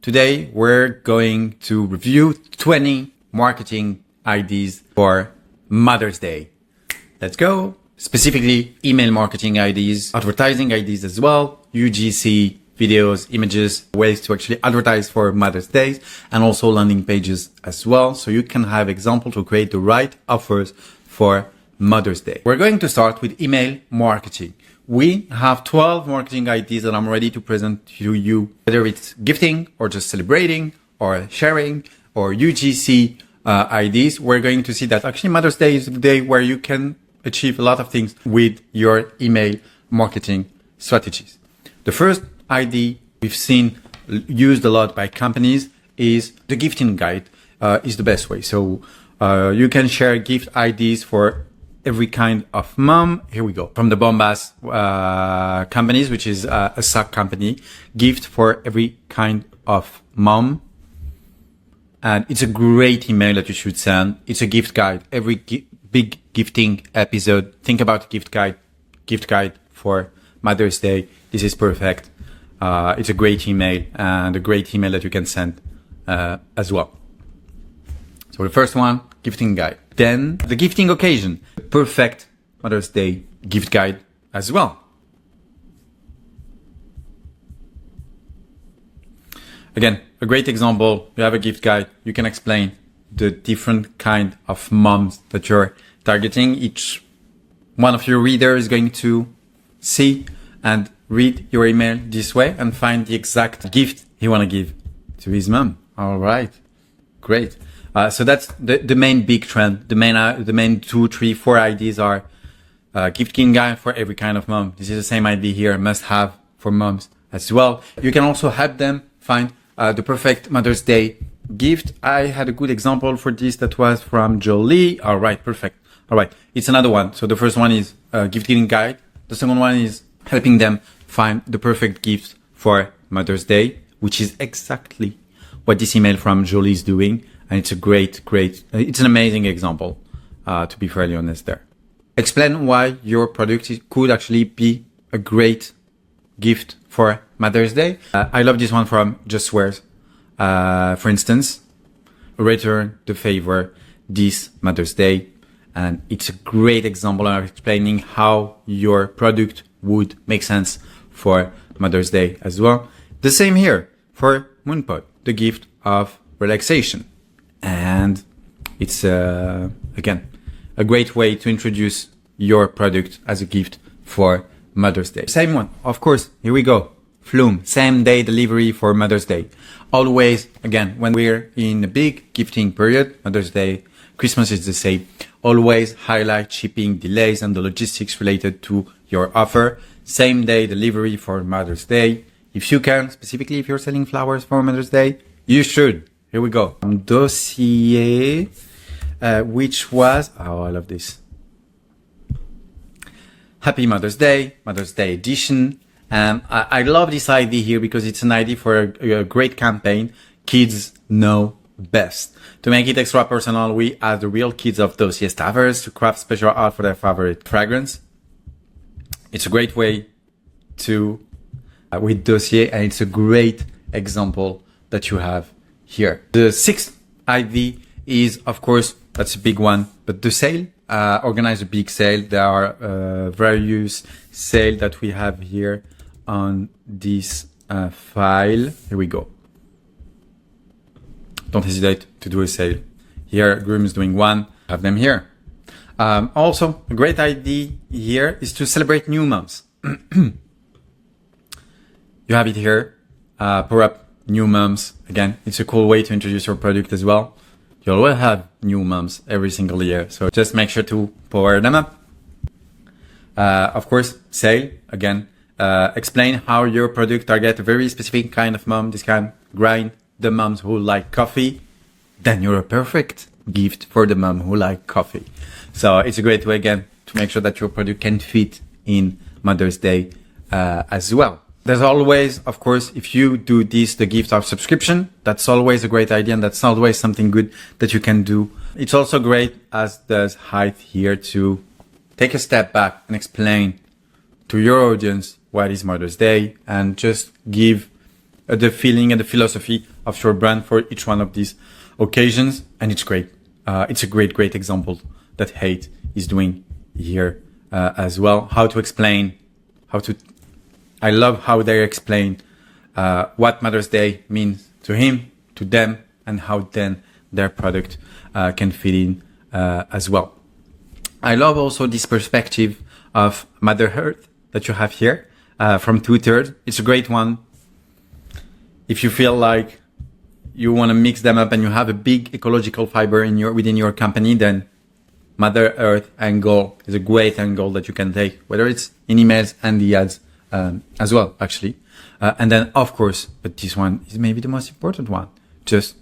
Today, we're going to review 20 marketing ideas for Mother's Day. Let's go. Specifically, email marketing ideas, advertising ideas as well, UGC, videos, images, ways to actually advertise for Mother's Day, and also landing pages as well. So you can have example to create the right offers for Mother's Day. We're going to start with email marketing. We have 12 marketing ideas that I'm ready to present to you, whether it's gifting or just celebrating or sharing or UGC ideas. We're going to see that actually Mother's Day is the day where you can achieve a lot of things with your email marketing strategies. The first idea we've seen used a lot by companies is the gifting guide is the best way. So you can share gift ideas for every kind of mom. Here we go. From the Bombas companies, which is a sock company, gift for every kind of mom. And it's a great email that you should send. It's a gift guide. Every big gifting episode, think about gift guide for Mother's Day. This is perfect. It's a great email and a great email that you can send as well. So the first one, gifting guide. Then the gifting occasion, perfect Mother's Day gift guide as well. Again, a great example. You have a gift guide. You can explain the different kind of moms that you're targeting. Each one of your readers is going to see and read your email this way and find the exact gift he want to give to his mom. All right, great. So that's the main big trend. The main 2, 3, 4 ideas are gifting guide for every kind of mom. This is the same idea here, must have for moms as well. You can also help them find the perfect Mother's Day gift. I had a good example for this that was from Jolie. All right, perfect. All right, it's another one. So the first one is gifting guide. The second one is helping them find the perfect gift for Mother's Day, which is exactly what this email from Jolie is doing. And it's a great, it's an amazing example, to be fairly honest there. Explain why your product could actually be a great gift for Mother's Day. I love this one from Just Wears. For instance, return the favor this Mother's Day. And it's a great example of explaining how your product would make sense for Mother's Day as well. The same here for Moonpot, the gift of relaxation. And it's, again, a great way to introduce your product as a gift for Mother's Day. Same one, of course, here we go. Flume, same day delivery for Mother's Day. Always, again, when we're in a big gifting period, Mother's Day, Christmas is the same. Always highlight shipping delays and the logistics related to your offer. Same day delivery for Mother's Day. If you can, specifically if you're selling flowers for Mother's Day, you should. Here we go. Dossier, which was, oh, I love this. Happy Mother's Day edition. And I love this idea here because it's an idea for a great campaign. Kids know best. To make it extra personal, we ask the real kids of Dossier staffers to craft special art for their favorite fragrance. It's a great way to, with Dossier, and it's a great example that you have here. The sixth idea is, of course, that's a big one, but the sale, organize a big sale. There are various sales that we have here on this file. Here we go. Don't hesitate to do a sale. Here, Groom is doing one. Have them here. Also, a great idea here is to celebrate new moms. You have it here. Power up new moms. Again, it's a cool way to introduce your product as well. You always have new moms every single year. So just make sure to power them up. Of course, sale. Again, explain how your product target a very specific kind of mom. This can grind the moms who like coffee. Then you're a perfect gift for the mom who like coffee. So it's a great way, again, to make sure that your product can fit in Mother's Day as well. There's always, of course, if you do this, the gift of subscription, that's always a great idea, and that's always something good that you can do. It's also great, as does Height here, to take a step back and explain to your audience what is Mother's Day and just give the feeling and the philosophy of your brand for each one of these occasions. And it's great. It's a great example that Hate is doing here as well. I love how they explain what Mother's Day means to him, to them, and how then their product can fit in as well. I love also this perspective of Mother Earth that you have here from 2/3. It's a great one. If you feel like you want to mix them up and you have a big ecological fiber within your company, then Mother Earth angle is a great angle that you can take, whether it's in emails and the ads as well, actually. And then, of course, but this one is maybe the most important one. Just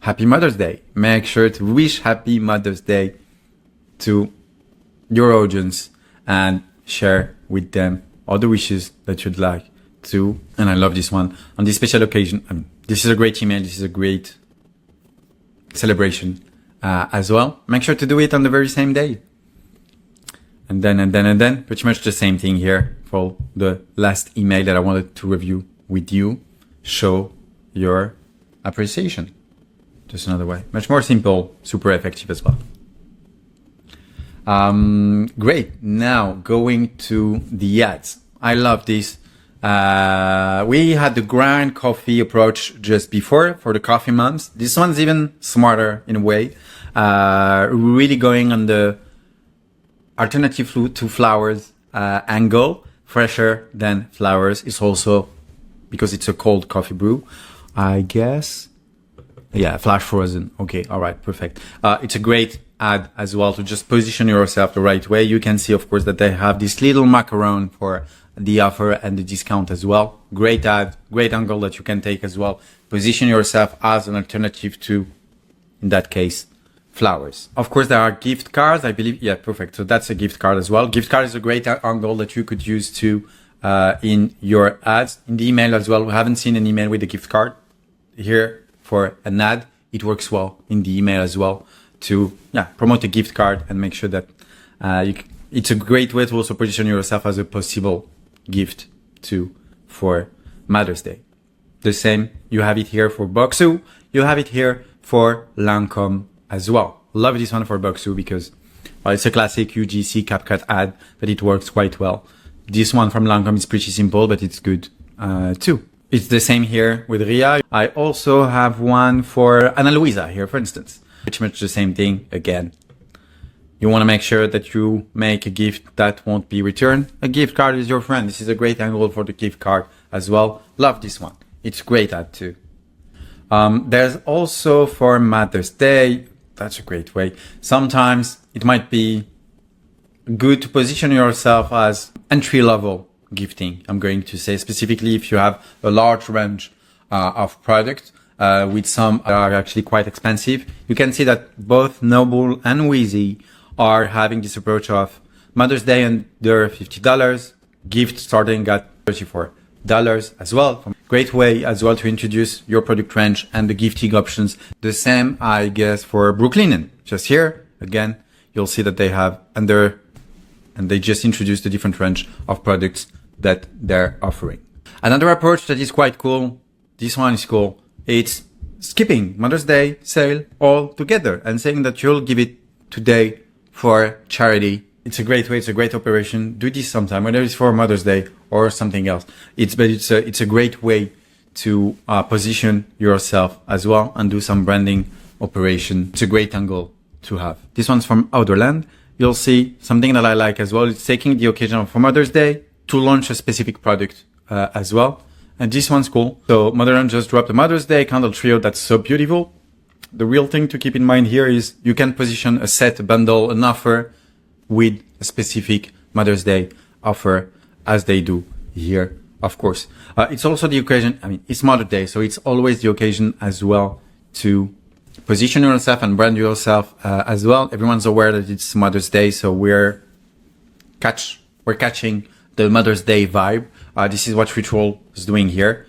Happy Mother's Day. Make sure to wish Happy Mother's Day to your audience and share with them all the wishes that you'd like to. And I love this one on this special occasion. I mean, this is a great email. This is a great celebration as well. Make sure to do it on the very same day. And then pretty much the same thing here for the last email that I wanted to review with you. Show your appreciation. Just another way. Much more simple, super effective as well. Great. Now going to the ads. I love this. We had the grind coffee approach just before for the coffee moms. This one's even smarter in a way. Really going on the alternative to flowers angle, fresher than flowers. It's also because it's a cold coffee brew, I guess. Yeah, flash frozen. Okay, all right, perfect. It's a great ad as well to just position yourself the right way. You can see, of course, that they have this little macaron for the offer and the discount as well. Great ad, great angle that you can take as well. Position yourself as an alternative to, in that case, flowers. Of course, there are gift cards, I believe. Yeah, perfect. So that's a gift card as well. Gift card is a great angle that you could use to in your ads. In the email as well. We haven't seen an email with a gift card here for an ad. It works well in the email as well to promote a gift card and make sure that it's a great way to also position yourself as a possible gift for Mother's Day. The same, you have it here for Boxu. You have it here for Lancome as well. Love this one for Boxu because it's a classic UGC CapCut ad, but it works quite well. This one from Lancome is pretty simple, but it's good too. It's the same here with Ria. I also have one for Ana Luisa here, for instance. Pretty much the same thing again. You want to make sure that you make a gift that won't be returned. A gift card is your friend. This is a great angle for the gift card as well. Love this one. It's great ad too. There's also for Mother's Day. That's a great way. Sometimes it might be good to position yourself as entry-level gifting. I'm going to say specifically if you have a large range of products with some that are actually quite expensive. You can see that both Noble and Wheezy are having this approach of Mother's Day under $50, gift starting at $34 as well. Great way as well to introduce your product range and the gifting options. The same, I guess, for Brooklinen. Just here, again, you'll see that they have and they just introduced a different range of products that they're offering. Another approach that is quite cool, this one is cool, it's skipping Mother's Day sale all together and saying that you'll give it today for charity. It's a great way. It's a great operation. Do this sometime, whether it's for Mother's Day or something else. It's a great way to position yourself as well and do some branding operation. It's a great angle to have. This one's from Outdoorland. You'll see something that I like as well. It's taking the occasion for Mother's Day to launch a specific product as well. And this one's cool. So Motherland just dropped a Mother's Day candle trio that's so beautiful. The real thing to keep in mind here is you can position a set, a bundle, an offer with a specific Mother's Day offer as they do here, of course. It's also the occasion, it's Mother's Day, so it's always the occasion as well to position yourself and brand yourself as well. Everyone's aware that it's Mother's Day, so we're catching the Mother's Day vibe. This is what Ritual is doing here.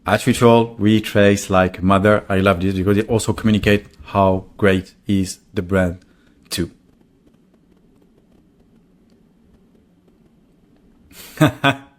At Ritual, we trace like mother. I love this because it also communicates how great is the brand too.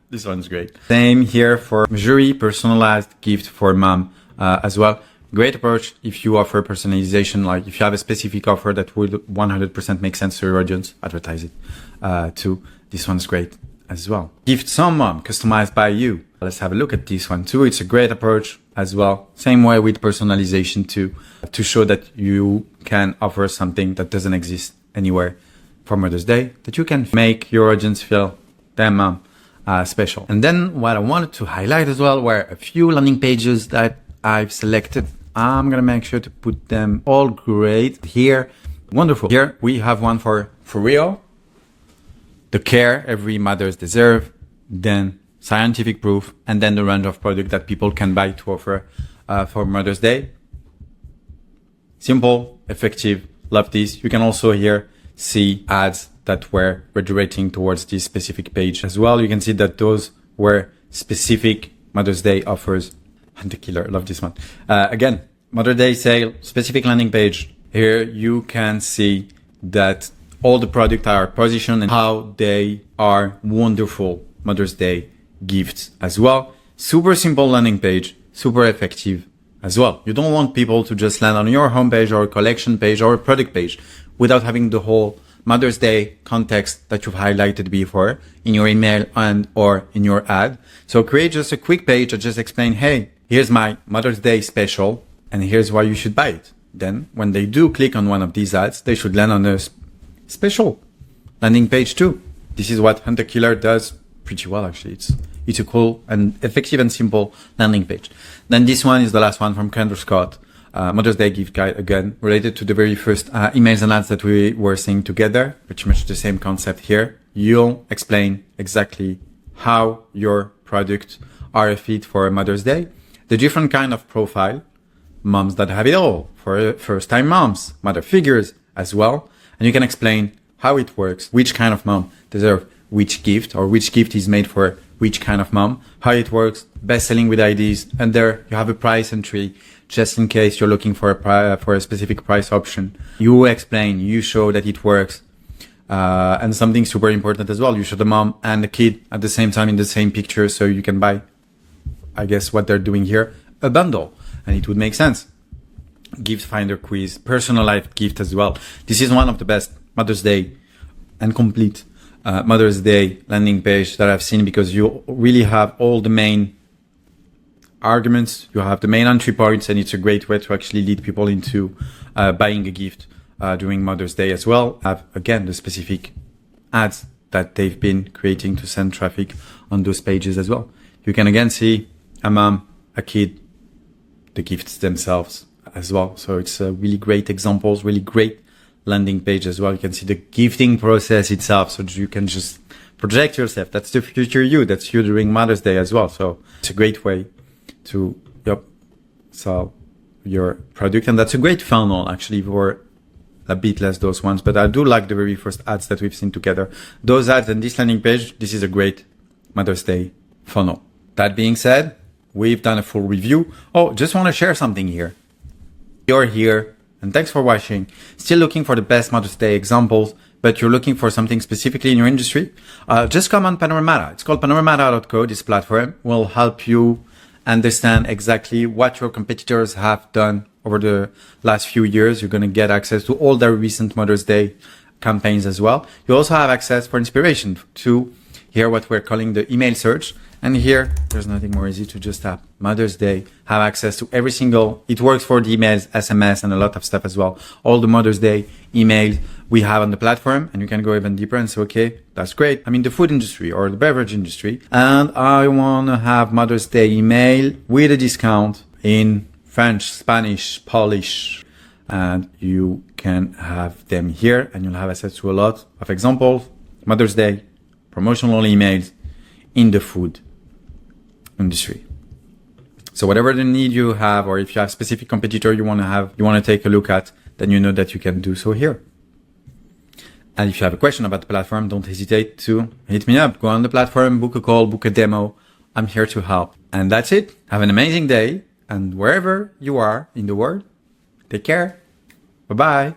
This one's great. Same here for Jury, personalized gift for mom as well. Great approach if you offer personalization, like if you have a specific offer that would 100% make sense to your audience, advertise it too. This one's great as well. Gift someone customized by you. Let's have a look at this one too. It's a great approach as well. Same way with personalization too, to show that you can offer something that doesn't exist anywhere for Mother's Day, that you can make your audience feel their mom special. And then what I wanted to highlight as well were a few landing pages that I've selected. I'm gonna make sure to put them all great here. Wonderful. Here we have one for real, the care every mothers deserve, then scientific proof, and then the range of product that people can buy to offer for Mother's Day. Simple, effective, love this. You can also here see ads that were redirecting towards this specific page as well. You can see that those were specific Mother's Day offers. Hunter Killer, love this one. Again, Mother's Day sale, specific landing page. Here you can see that all the products are positioned and how they are wonderful Mother's Day gifts as well. Super simple landing page, super effective as well. You don't want people to just land on your homepage or a collection page or a product page without having the whole Mother's Day context that you've highlighted before in your email and or in your ad. So create just a quick page that just explain, hey, here's my Mother's Day special and here's why you should buy it. Then when they do click on one of these ads, they should land on a special landing page too. This is what Hunter Killer does pretty well, actually. It's a cool and effective and simple landing page. Then this one is the last one from Kendra Scott. Mother's Day gift guide, again, related to the very first emails and ads that we were seeing together. Pretty much the same concept here. You'll explain exactly how your products are a fit for Mother's Day. The different kind of profile, moms that have it all, for first-time moms, mother figures as well. And you can explain how it works, which kind of mom deserves which gift, or which gift is made for which kind of mom, how it works, best selling with IDs, and there you have a price entry just in case you're looking for a specific price option. You explain, you show that it works, and something super important as well. You show the mom and the kid at the same time in the same picture, so you can buy, I guess what they're doing here, a bundle, and it would make sense. Gift finder quiz, personalized gift as well. This is one of the best Mother's Day and complete Mother's Day landing page that I've seen, because you really have all the main arguments, you have the main entry points, and it's a great way to actually lead people into buying a gift during Mother's Day as well. Have again the specific ads that they've been creating to send traffic on those pages as well. You can again see a mom, a kid, the gifts themselves as well. So it's really great examples, really great landing page as well. You can see the gifting process itself, so you can just project yourself. That's the future you. That's you during Mother's Day as well. So it's a great way to sell your product, and that's a great funnel actually for a bit less those ones. But I do like the very first ads that we've seen together. Those ads and this landing page, this is a great Mother's Day funnel. That being said, we've done a full review. Oh, just want to share something here. You're here, and thanks for watching. Still looking for the best Mother's Day examples, but you're looking for something specifically in your industry? Just come on Panoramata. It's called panoramata.co. This platform will help you understand exactly what your competitors have done over the last few years. You're going to get access to all their recent Mother's Day campaigns as well. You also have access for inspiration to hear what we're calling the email search. And here, there's nothing more easy to just tap Mother's Day, have access to every single, it works for the emails, SMS, and a lot of stuff as well. All the Mother's Day emails we have on the platform, and you can go even deeper and say, okay, that's great. I'm in the food industry or the beverage industry, and I want to have Mother's Day email with a discount in French, Spanish, Polish, and you can have them here, and you'll have access to a lot of examples, Mother's Day, promotional emails in the food industry. So whatever the need you have, or if you have a specific competitor you want to take a look at, then you know that you can do so here. And if you have a question about the platform, don't hesitate to hit me up. Go on the platform, book a call, book a demo. I'm here to help. And that's it. Have an amazing day. And wherever you are in the world, take care. Bye-bye.